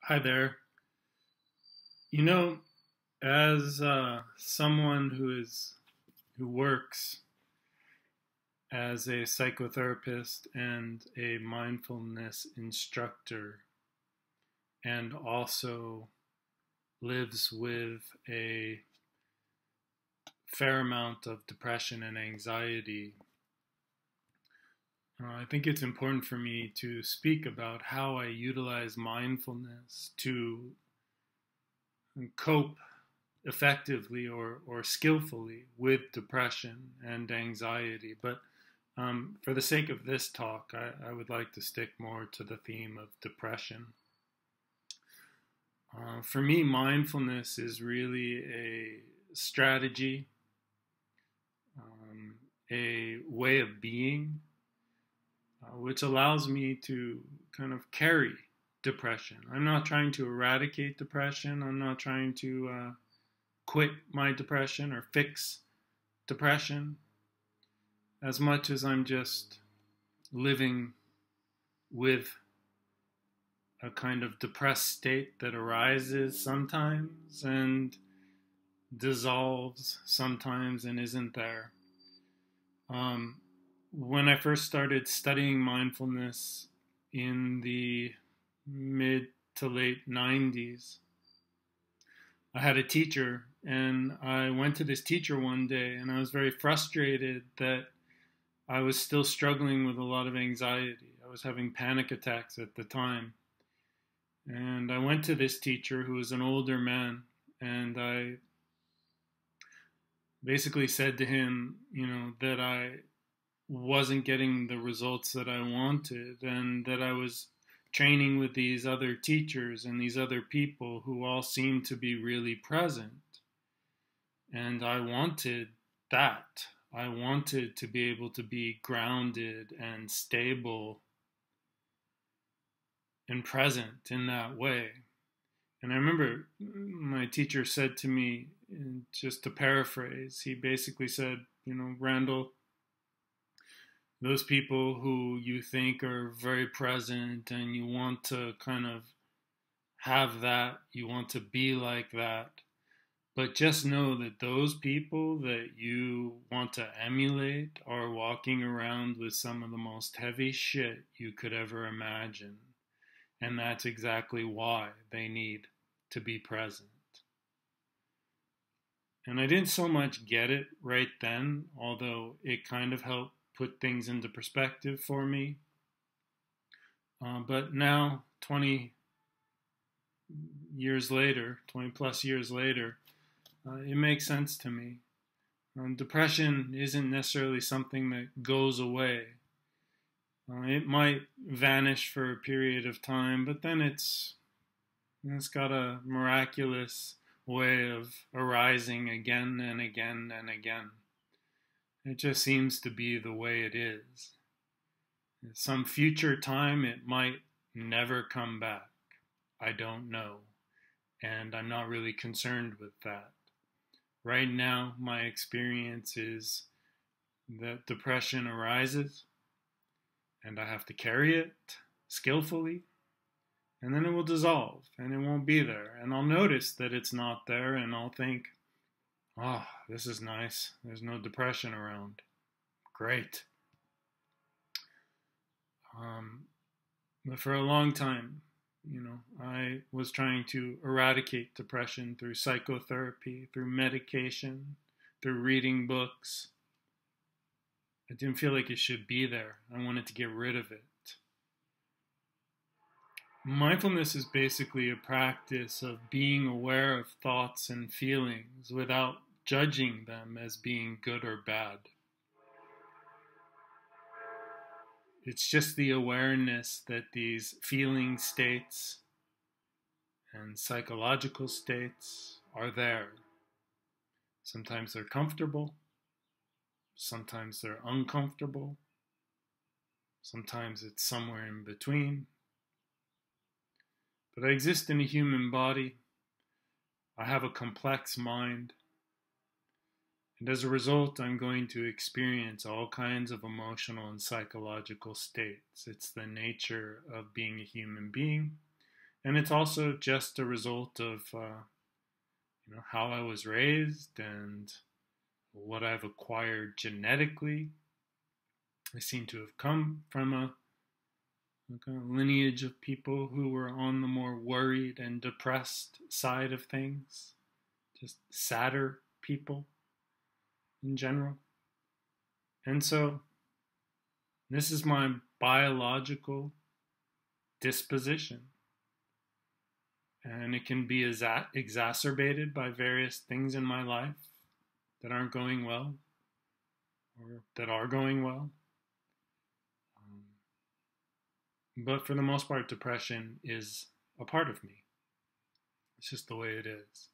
Hi there. You know, as someone who works as a psychotherapist and a mindfulness instructor, and also lives with a fair amount of depression and anxiety, I think it's important for me to speak about how I utilize mindfulness to cope effectively or skillfully with depression and anxiety. But for the sake of this talk, I would like to stick more to the theme of depression. For me, mindfulness is really a strategy, a way of being, which allows me to kind of carry depression. I'm not trying to eradicate depression. I'm not trying to quit my depression or fix depression as much as I'm just living with a kind of depressed state that arises sometimes and dissolves sometimes and isn't there. When I first started studying mindfulness in the mid to late 90s, I had a teacher, and I went to this teacher one day, and I was very frustrated that I was still struggling with a lot of anxiety. I was having panic attacks at the time. And I went to this teacher who was an older man, and I basically said to him, that I wasn't getting the results that I wanted, and that I was training with these other teachers and these other people who all seemed to be really present. And I wanted that. I wanted to be able to be grounded and stable and present in that way. And I remember my teacher said to me, just to paraphrase, he basically said, Randall, those people who you think are very present and you want to kind of have that, you want to be like that, but just know that those people that you want to emulate are walking around with some of the most heavy shit you could ever imagine. And that's exactly why they need to be present. And I didn't so much get it right then, although it kind of helped put things into perspective for me. But now, 20 years later, 20 plus years later, it makes sense to me. Depression isn't necessarily something that goes away. It might vanish for a period of time, but then it's got a miraculous way of arising again and again and again. It just seems to be the way it is. At some future time, it might never come back. I don't know. And I'm not really concerned with that. Right now, my experience is that depression arises, and I have to carry it skillfully, and then it will dissolve, and it won't be there. And I'll notice that it's not there, and I'll think, oh, this is nice. There's no depression around. Great. But for a long time, I was trying to eradicate depression through psychotherapy, through medication, through reading books. I didn't feel like it should be there. I wanted to get rid of it. Mindfulness is basically a practice of being aware of thoughts and feelings without judging them as being good or bad. It's just the awareness that these feeling states and psychological states are there. Sometimes they're comfortable, sometimes they're uncomfortable, sometimes it's somewhere in between. But I exist in a human body. I have a complex mind. And as a result, I'm going to experience all kinds of emotional and psychological states. It's the nature of being a human being. And it's also just a result of how I was raised and what I've acquired genetically. I seem to have come from a lineage of people who were on the more worried and depressed side of things, just sadder people in general. And so this is my biological disposition. And it can be exacerbated by various things in my life that aren't going well or that are going well. But for the most part, depression is a part of me. It's just the way it is.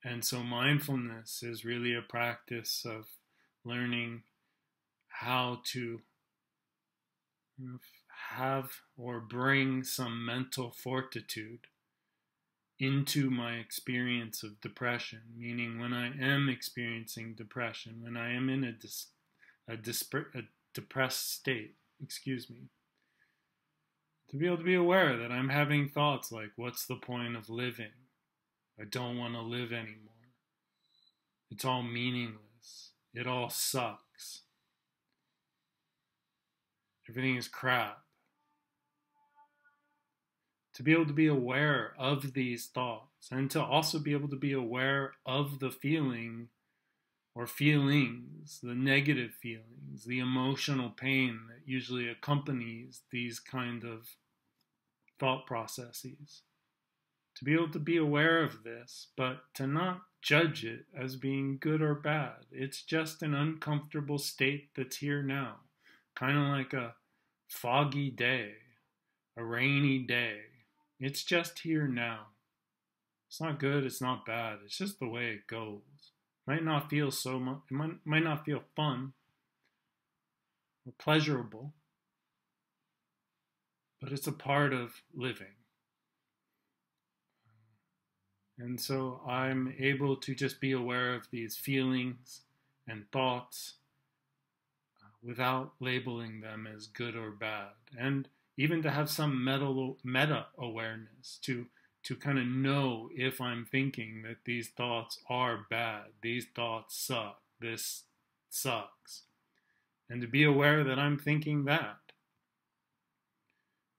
And so mindfulness is really a practice of learning how to have or bring some mental fortitude into my experience of depression, meaning when I am experiencing depression, when I am in a depressed state, to be able to be aware that I'm having thoughts like, what's the point of living? I don't want to live anymore. It's all meaningless. It all sucks. Everything is crap. To be able to be aware of these thoughts and to also be able to be aware of the feeling or feelings, the negative feelings, the emotional pain that usually accompanies these kind of thought processes. To be able to be aware of this, but to not judge it as being good or bad. It's just an uncomfortable state that's here now. Kind of like a foggy day, a rainy day. It's just here now. It's not good, it's not bad. It's just the way it goes. Might not feel so much, it might not feel fun or pleasurable, but it's a part of living. And so I'm able to just be aware of these feelings and thoughts without labeling them as good or bad. And even to have some meta awareness to kind of know if I'm thinking that these thoughts are bad, these thoughts suck, this sucks. And to be aware that I'm thinking that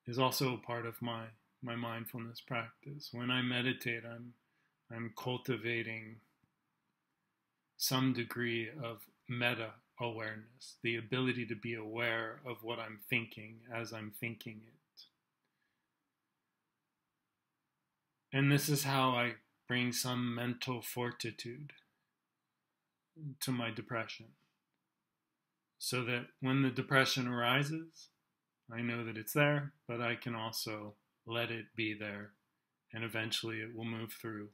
is also a part of my mindfulness practice. When I meditate, I'm cultivating some degree of meta awareness, the ability to be aware of what I'm thinking as I'm thinking it. And this is how I bring some mental fortitude to my depression, so that when the depression arises, I know that it's there, but I can also let it be there, and eventually it will move through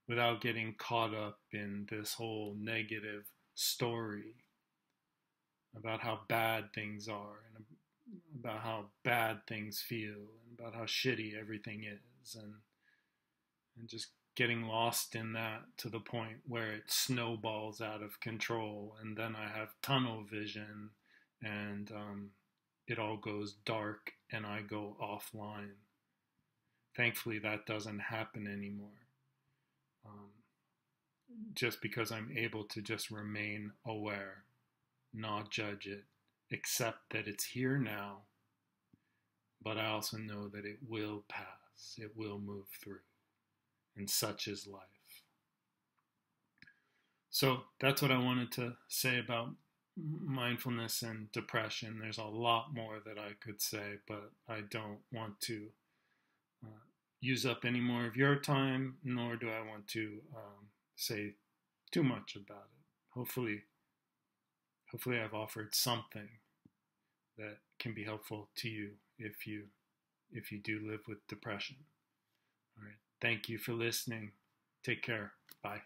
without getting caught up in this whole negative story about how bad things are and about how bad things feel and about how shitty everything is, and just getting lost in that to the point where it snowballs out of control, and then I have tunnel vision and it all goes dark and I go offline. Thankfully that doesn't happen anymore, just because I'm able to just remain aware, not judge it, accept that it's here now, but I also know that it will pass, it will move through, and such is life. So that's what I wanted to say about mindfulness and depression. There's a lot more that I could say, but I don't want to use up any more of your time, nor do I want to say too much about it. Hopefully I've offered something that can be helpful to you if you do live with depression. All right. Thank you for listening. Take care. Bye.